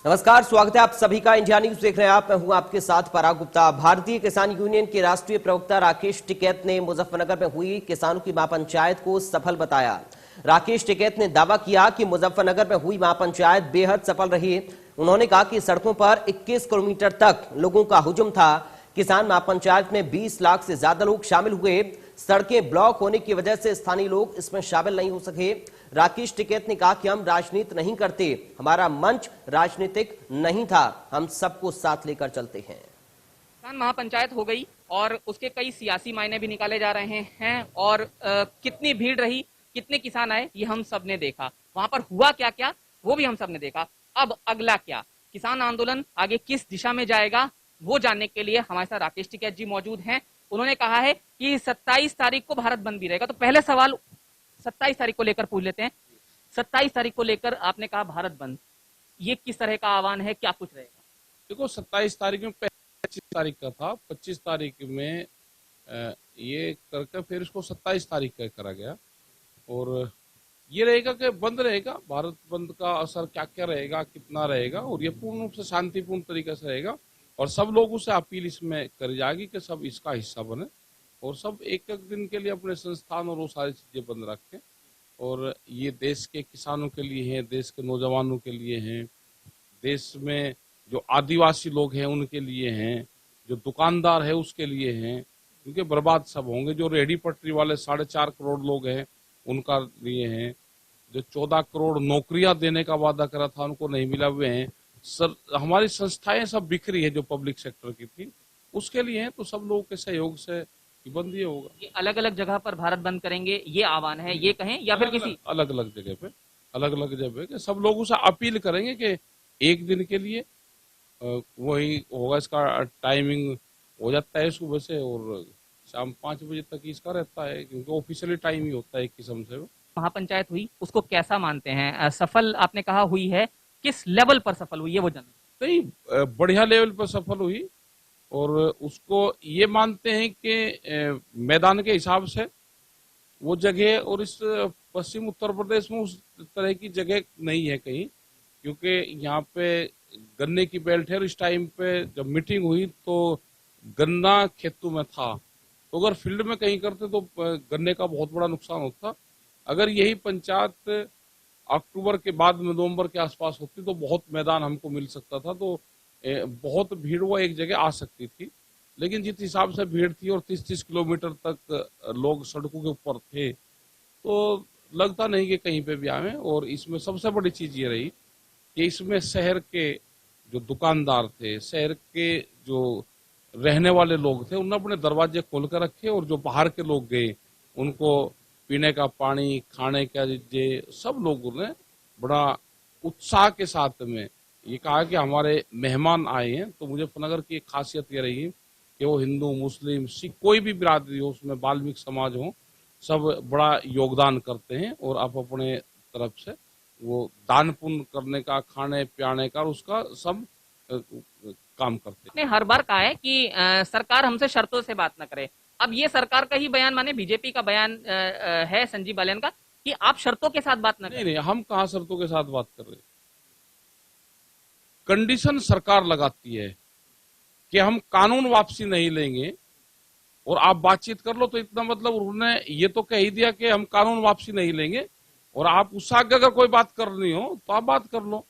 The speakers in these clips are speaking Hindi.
नमस्कार, स्वागत है आप सभी का। इंडिया न्यूज देख रहे हैं आप। मैं हूं आपके साथ पराग गुप्ता। भारतीय किसान यूनियन के राष्ट्रीय प्रवक्ता राकेश टिकैत ने मुजफ्फरनगर में हुई किसानों की महापंचायत को सफल बताया। राकेश टिकैत ने दावा किया कि मुजफ्फरनगर में हुई महापंचायत बेहद सफल रही। उन्होंने कहा कि सड़कों पर 21 किलोमीटर तक लोगों का हुजूम था। किसान महापंचायत में 20 लाख से ज्यादा लोग शामिल हुए। सड़कें ब्लॉक होने की वजह से स्थानीय लोग इसमें शामिल नहीं हो सके। राकेश टिकैत ने कहा कि हम राजनीति नहीं करते, हमारा मंच राजनीतिक नहीं था, हम सबको साथ लेकर चलते हैं। किसान महापंचायत हो गई और उसके कई सियासी मायने भी निकाले जा रहे हैं और कितनी भीड़ रही, कितने किसान आए, ये हम सब ने देखा। वहां पर हुआ क्या क्या वो भी हम सब ने देखा। अब अगला क्या, किसान आंदोलन आगे किस दिशा में जाएगा, वो जानने के लिए हमारे साथ राकेश टिकैत जी मौजूद हैं। उन्होंने कहा है कि 27 तारीख को भारत बंद भी रहेगा। तो पहले सवाल 27 तारीख को लेकर पूछ लेते हैं। 27 तारीख को लेकर आपने कहा भारत बंद, ये किस तरह का आह्वान है, क्या कुछ रहेगा? देखो, 27 तारीख में 25 तारीख का था। 25 तारीख में ये करके फिर इसको 27 तारीख का करा गया। और ये रहेगा कि बंद रहेगा। भारत बंद का असर क्या क्या रहेगा, कितना रहेगा, और ये पूर्ण रूप से शांतिपूर्ण तरीके से रहेगा। और सब लोगों से अपील इसमें करी जाएगी कि सब इसका हिस्सा बने और सब एक एक दिन के लिए अपने संस्थान और वो सारी चीजें बंद रखें। और ये देश के किसानों के लिए है, देश के नौजवानों के लिए हैं, देश में जो आदिवासी लोग हैं उनके लिए हैं, जो दुकानदार है उसके लिए हैं, क्योंकि बर्बाद सब होंगे। जो रेहड़ी पटरी वाले 4.5 करोड़ लोग हैं उनका लिए हैं। जो 14 करोड़ नौकरियां देने का वादा करा था उनको नहीं मिला हुए हैं। सर, हमारी संस्थाएं सब बिखरी है जो पब्लिक सेक्टर की थी, उसके लिए हैं। तो सब लोगों के सहयोग से बंद ये होगा। ये अलग अलग जगह पर भारत बंद करेंगे, ये आह्वान है, ये कहें या फिर किसी अलग अलग जगह पे, अलग अलग जगह पे सब लोगों से अपील करेंगे कि एक दिन के लिए वही होगा। इसका टाइमिंग हो जाता है सुबह से और शाम 5 बजे तक इसका रहता है, क्योंकि ऑफिशियली टाइम ही होता है एक किस्म से। महापंचायत हुई उसको कैसा मानते हैं? सफल आपने कहा हुई है, किस लेवल पर सफल हुई है वो जानना। नहीं, बढ़िया लेवल पर सफल हुई। और उसको ये मानते हैं कि मैदान के हिसाब से वो जगह, और इस पश्चिम उत्तर प्रदेश में उस तरह की जगह नहीं है कहीं, क्योंकि यहाँ पे गन्ने की बेल्ट है। और इस टाइम पे जब मीटिंग हुई तो गन्ना खेतों में था, तो अगर फील्ड में कहीं करते तो गन्ने का बहुत बड़ा नुकसान होता। अगर यही पंचायत अक्टूबर के बाद में नवंबर के आसपास होती तो बहुत मैदान हमको मिल सकता था। तो बहुत भीड़ वो एक जगह आ सकती थी। लेकिन जिस हिसाब से भीड़ थी और 30-30 किलोमीटर तक लोग सड़कों के ऊपर थे, तो लगता नहीं कि कहीं पे भी आए। और इसमें सबसे बड़ी चीज ये रही कि इसमें शहर के जो दुकानदार थे, शहर के जो रहने वाले लोग थे, उन्होंने अपने दरवाजे खोल कर रखे। और जो बाहर के लोग गए उनको पीने का पानी, खाने का चीजें, सब लोगों ने बड़ा उत्साह के साथ में ये कहा कि हमारे मेहमान आए हैं। तो मुजफ्फरनगर की एक खासियत ये रही कि वो हिंदू, मुस्लिम, सिख, कोई भी बिरादरी हो, उसमें वाल्मीकि समाज हो, सब बड़ा योगदान करते हैं। और आप अपने तरफ से वो दान पुण्य करने का, खाने पियाने का, उसका सब काम करते हैं। आपने हर बार कहा है कि सरकार हमसे शर्तों से बात न करे। अब ये सरकार का ही बयान माने बीजेपी का बयान है संजीव बालियान का कि आप शर्तों के साथ बात न करें। नहीं, हम कहाँ शर्तों के साथ बात कर रहे हैं। कंडीशन सरकार लगाती है कि हम कानून वापसी नहीं लेंगे और आप बातचीत कर लो। तो इतना मतलब उन्होंने ये तो कह ही दिया कि हम कानून वापसी नहीं लेंगे, और आप उससे आगे अगर कोई बात करनी हो तो आप बात कर लो।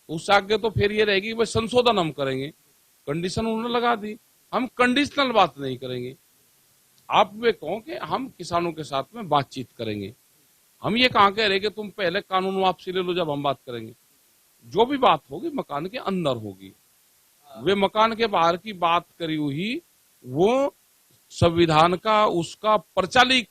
उससे आगे तो फिर ये रहेगी भाई संशोधन हम करेंगे। कंडीशन उन्होंने लगा दी, हम कंडीशनल बात नहीं करेंगे। आप वे कहो कि हम किसानों के साथ में बातचीत करेंगे। हम ये कहाँ कह रहे कि तुम पहले कानून वापसी ले लो जब हम बात करेंगे। जो भी बात होगी मकान के अंदर होगी। वे मकान के बाहर की बात करी हुई वो संविधान का उसका परचाली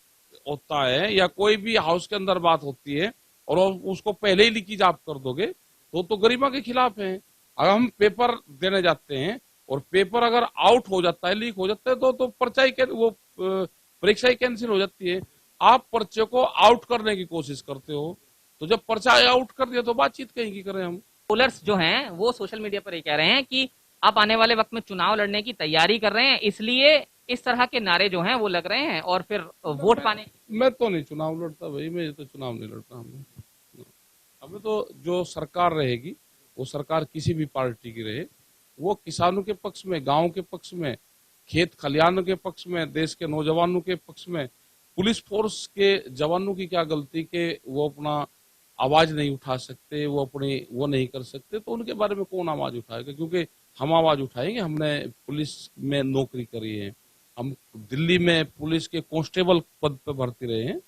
होता है, या कोई भी हाउस के अंदर बात होती है और उसको पहले ही लीकेज आप कर दोगे तो गरिमा के खिलाफ है। अगर हम पेपर देने जाते हैं और पेपर अगर आउट हो जाता है, लीक हो जाता है, तो पर्चा ही वो परीक्षा ही कैंसिल हो जाती है। आप पर्चे को आउट करने की कोशिश करते हो, तो जब पर्चा आउट कर दिया तो बातचीत कहीं की करें हम। पोलर्स जो हैं वो सोशल मीडिया पर ये कह रहे हैं कि आप आने वाले वक्त में चुनाव लड़ने की तैयारी कर रहे हैं, इसलिए इस तरह के नारे जो हैं वो लग रहे हैं और फिर वोट पाने। मैं तो नहीं चुनाव लड़ता भाई, मैं तो चुनाव नहीं लड़ता। हमें तो जो सरकार रहेगी वो सरकार किसी भी पार्टी की रहे, वो किसानों के पक्ष में, गांव के पक्ष में, खेत खलिहानों के पक्ष में, देश के नौजवानों के पक्ष में। पुलिस फोर्स के जवानों की क्या गलती कि वो अपना आवाज नहीं उठा सकते, वो नहीं कर सकते, तो उनके बारे में कौन आवाज उठाएगा? क्योंकि हम आवाज उठाएंगे। हमने पुलिस में नौकरी करी है, हम दिल्ली में पुलिस के कांस्टेबल पद पे भर्ती रहे हैं।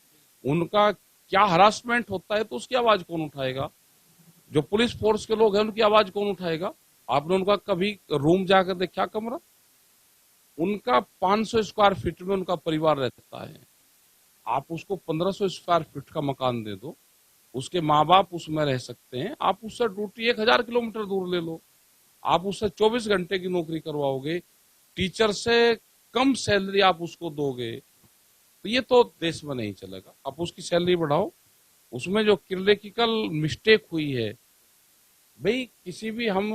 उनका क्या हरासमेंट होता है तो उसकी आवाज कौन उठाएगा? जो पुलिस फोर्स के लोग हैं उनकी आवाज कौन उठाएगा? आपने उनका कभी रूम जाकर देखा, कमरा? उनका 500 स्क्वायर फीट में उनका परिवार रहता है। आप उसको 1500 स्क्वायर फीट का मकान दे दो, उसके माँ बाप उसमें रह सकते हैं। आप उससे ड्यूटी 1000 किलोमीटर दूर ले लो, आप उससे 24 घंटे की नौकरी करवाओगे, टीचर से कम सैलरी आप उसको दोगे, तो ये तो देश में नहीं चलेगा। आप उसकी सैलरी बढ़ाओ। उसमें जो क्रिटिकल मिस्टेक हुई है, भाई किसी भी हम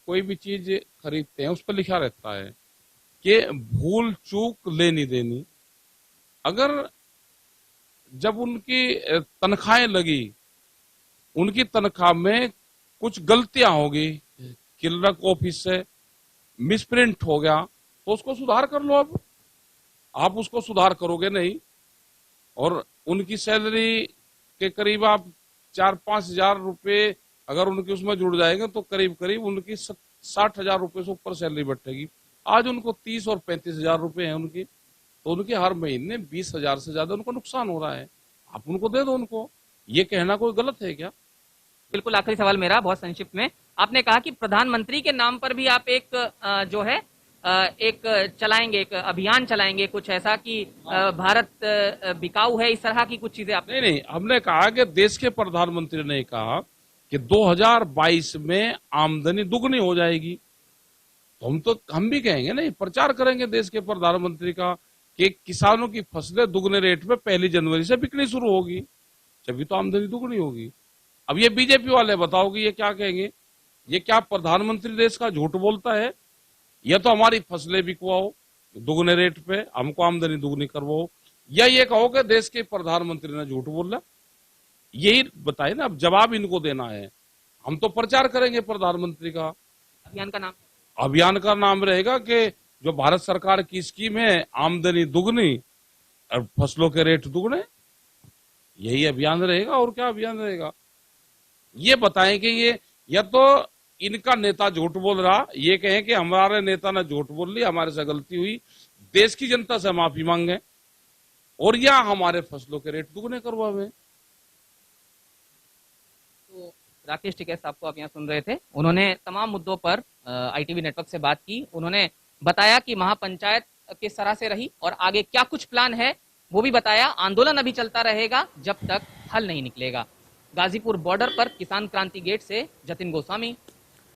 कोई भी चीज खरीदते हैं उस पर लिखा रहता है कि भूल चूक लेनी देनी। अगर जब उनकी तनख्वाहें लगी, उनकी तनख्वाह में कुछ गलतियां होगी, क्लर्क ऑफिस से मिसप्रिंट हो गया, तो उसको सुधार कर लो। अब आप उसको सुधार करोगे नहीं, और उनकी सैलरी के करीब आप 4-5 हजार रुपये अगर उनकी उसमें जुड़ जाएंगे तो करीब करीब उनकी 60,000 रुपये से ऊपर सैलरी बैठेगी। आज उनको 30 और 35 हजार रुपये है उनकी, तो उनके हर महीने 20,000 से ज्यादा उनको नुकसान हो रहा है। आप उनको दे दो उनको। ये कहना कोई गलत है क्या? बिल्कुल, आखिरी सवाल मेरा बहुत संक्षिप्त में। आपने कहा कि प्रधानमंत्री के नाम पर भी आप एक जो है एक चलाएंगे, एक अभियान चलाएंगे, कुछ ऐसा कि भारत बिकाऊ है, इस तरह की कुछ चीजें आप? नहीं, हमने कहा कि देश के प्रधानमंत्री ने कहा कि 2022 में आमदनी दुगनी हो जाएगी, तो हम भी कहेंगे नहीं, प्रचार करेंगे देश के प्रधानमंत्री का कि किसानों की फसलें दुगने रेट पे 1 जनवरी से बिकनी शुरू होगी, तभी तो आमदनी दुगनी होगी। अब ये बीजेपी वाले बताओ कि ये क्या कहेंगे? ये क्या प्रधानमंत्री देश का झूठ बोलता है? या तो हमारी फसलें बिकवाओ दुगने रेट पे, हमको आमदनी दुगनी करवाओ, या ये कहो कि देश के प्रधानमंत्री ने झूठ बोला। यही बताए ना, अब जवाब इनको देना है। हम तो प्रचार करेंगे प्रधानमंत्री का। अभियान का नाम रहेगा कि जो भारत सरकार की स्कीम है, आमदनी दुगनी और फसलों के रेट दुगने, यही अभियान रहेगा। और क्या अभियान रहेगा? ये बताएं कि ये या तो इनका नेता झूठ बोल रहा, ये कहें कि हमारे नेता ने झूठ बोल ली, हमारे से गलती हुई, देश की जनता से माफी मांगे, और या हमारे फसलों के रेट दुगने करवावे। तो राकेश टिकैत साहब को आप यहाँ सुन रहे थे। उन्होंने तमाम मुद्दों पर ITV नेटवर्क से बात की। उन्होंने बताया कि महापंचायत किस तरह से रही और आगे क्या कुछ प्लान है वो भी बताया। आंदोलन अभी चलता रहेगा जब तक हल नहीं निकलेगा। गाजीपुर बॉर्डर पर किसान क्रांति गेट से जतिन गोस्वामी,